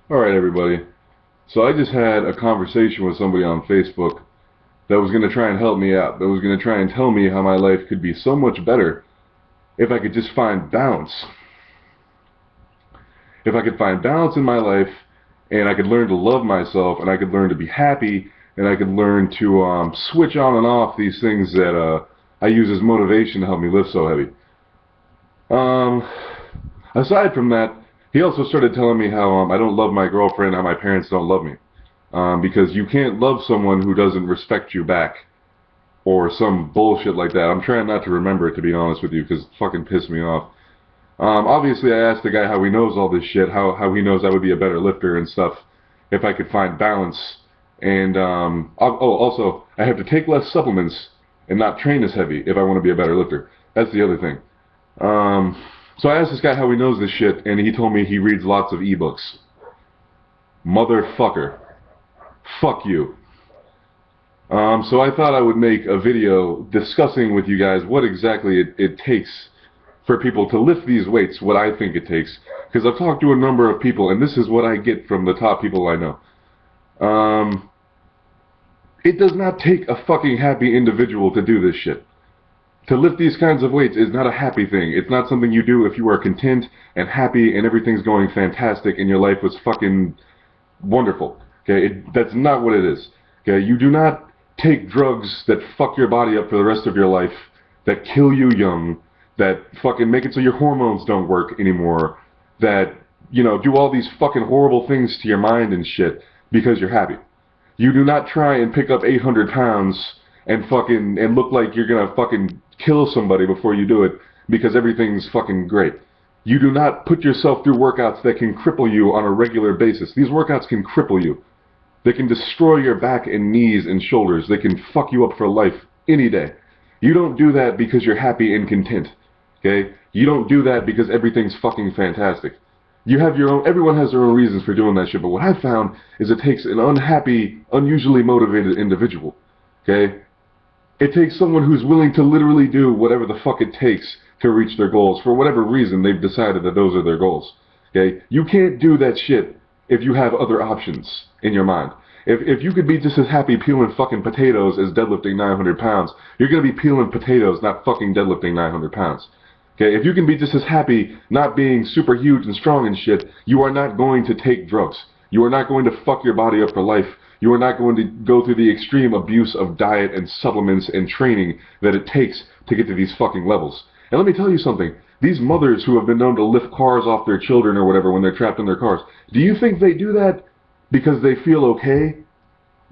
Alright, everybody. So I just had a conversation with somebody on Facebook that was going to try and help me out, that was going to try and tell me how my life could be so much better if I could just find balance. If I could find balance in my life, and I could learn to love myself, and I could learn to be happy, and I could learn to switch on and off these things that I use as motivation to help me lift so heavy. Um, Aside from that, he also started telling me how I don't love my girlfriend, how my parents don't love me. Because you can't love someone who doesn't respect you back, or some bullshit like that. I'm trying not to remember it, to be honest with you, because it fucking pissed me off. Obviously, I asked the guy how he knows all this shit, how he knows I would be a better lifter and stuff, if I could find balance. And, also, I have to take less supplements and not train as heavy if I want to be a better lifter. That's the other thing. So I asked this guy how he knows this shit, and he told me he reads lots of ebooks. Motherfucker. Fuck you. So I thought I would make a video discussing with you guys what exactly it takes for people to lift these weights, what I think it takes. Because I've talked to a number of people, and this is what I get from the top people I know. It does not take a fucking happy individual to do this shit. To lift these kinds of weights is not a happy thing. It's not something you do if you are content and happy and everything's going fantastic and your life was fucking wonderful. Okay, that's not what it is. Okay, you do not take drugs that fuck your body up for the rest of your life, that kill you young, that fucking make it so your hormones don't work anymore, that, do all these fucking horrible things to your mind and shit because you're happy. You do not try and pick up 800 pounds and look like you're gonna fucking kill somebody before you do it because everything's fucking great. You do not put yourself through workouts that can cripple you on a regular basis. These workouts can cripple you. They can destroy your back and knees and shoulders. They can fuck you up for life any day. You don't do that because you're happy and content. Okay? You don't do that because everything's fucking fantastic. You have your own, everyone has their own reasons for doing that shit, but what I've found is it takes an unhappy, unusually motivated individual. Okay? It takes someone who's willing to literally do whatever the fuck it takes to reach their goals. For whatever reason, they've decided that those are their goals. Okay? You can't do that shit if you have other options in your mind. If you could be just as happy peeling fucking potatoes as deadlifting 900 pounds, you're going to be peeling potatoes, not fucking deadlifting 900 pounds. Okay? If you can be just as happy not being super huge and strong and shit, you are not going to take drugs. You are not going to fuck your body up for life. You are not going to go through the extreme abuse of diet and supplements and training that it takes to get to these fucking levels. And let me tell you something. These mothers who have been known to lift cars off their children or whatever when they're trapped in their cars, do you think they do that because they feel okay?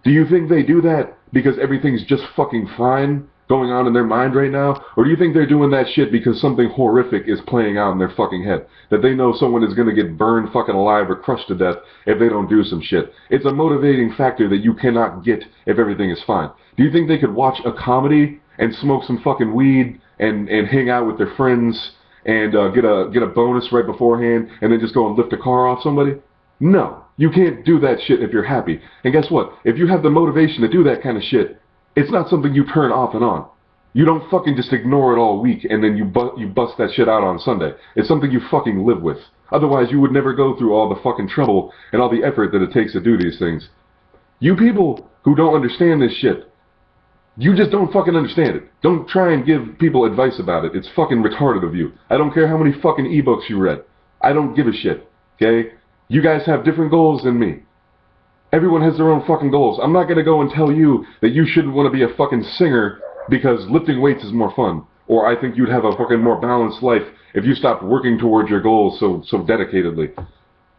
Do you think they do that because everything's just fucking fine going on in their mind right now? Or do you think they're doing that shit because something horrific is playing out in their fucking head? That they know someone is going to get burned fucking alive or crushed to death if they don't do some shit. It's a motivating factor that you cannot get if everything is fine. Do you think they could watch a comedy and smoke some fucking weed and hang out with their friends and get a bonus right beforehand and then just go and lift a car off somebody? No. You can't do that shit if you're happy. And guess what? If you have the motivation to do that kind of shit, it's not something you turn off and on. You don't fucking just ignore it all week and then you bust that shit out on Sunday. It's something you fucking live with. Otherwise, you would never go through all the fucking trouble and all the effort that it takes to do these things. You people who don't understand this shit, you just don't fucking understand it. Don't try and give people advice about it. It's fucking retarded of you. I don't care how many fucking ebooks you read. I don't give a shit. Okay? You guys have different goals than me. Everyone has their own fucking goals. I'm not going to go and tell you that you shouldn't want to be a fucking singer because lifting weights is more fun. Or I think you'd have a fucking more balanced life if you stopped working towards your goals so dedicatedly.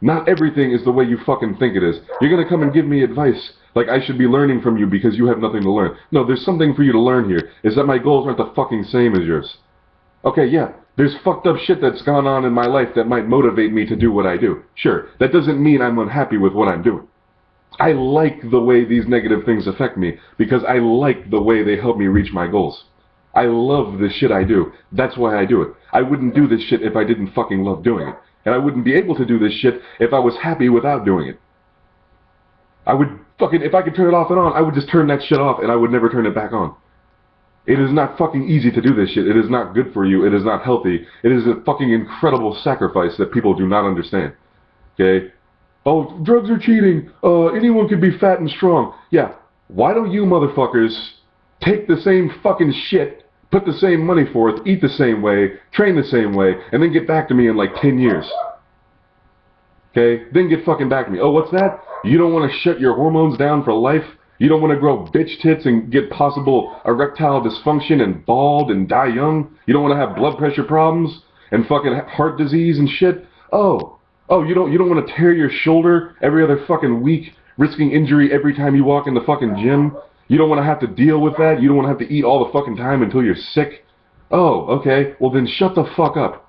Not everything is the way you fucking think it is. You're going to come and give me advice like I should be learning from you because you have nothing to learn. No, there's something for you to learn here. Is that my goals aren't the fucking same as yours. Okay, yeah. There's fucked up shit that's gone on in my life that might motivate me to do what I do. Sure, that doesn't mean I'm unhappy with what I'm doing. I like the way these negative things affect me because I like the way they help me reach my goals. I love the shit I do. That's why I do it. I wouldn't do this shit if I didn't fucking love doing it. And I wouldn't be able to do this shit if I was happy without doing it. I would fucking, if I could turn it off and on, I would just turn that shit off and I would never turn it back on. It is not fucking easy to do this shit. It is not good for you. It is not healthy. It is a fucking incredible sacrifice that people do not understand. Okay? Oh, drugs are cheating. Anyone can be fat and strong. Yeah, why don't you motherfuckers take the same fucking shit, put the same money forth, eat the same way, train the same way, and then get back to me in like 10 years? Okay? Then get fucking back to me. Oh, what's that? You don't want to shut your hormones down for life? You don't want to grow bitch tits and get possible erectile dysfunction and bald and die young? You don't want to have blood pressure problems and fucking heart disease and shit? Oh, you don't want to tear your shoulder every other fucking week, risking injury every time you walk in the fucking gym? You don't want to have to deal with that? You don't want to have to eat all the fucking time until you're sick? Oh, okay. Well then shut the fuck up.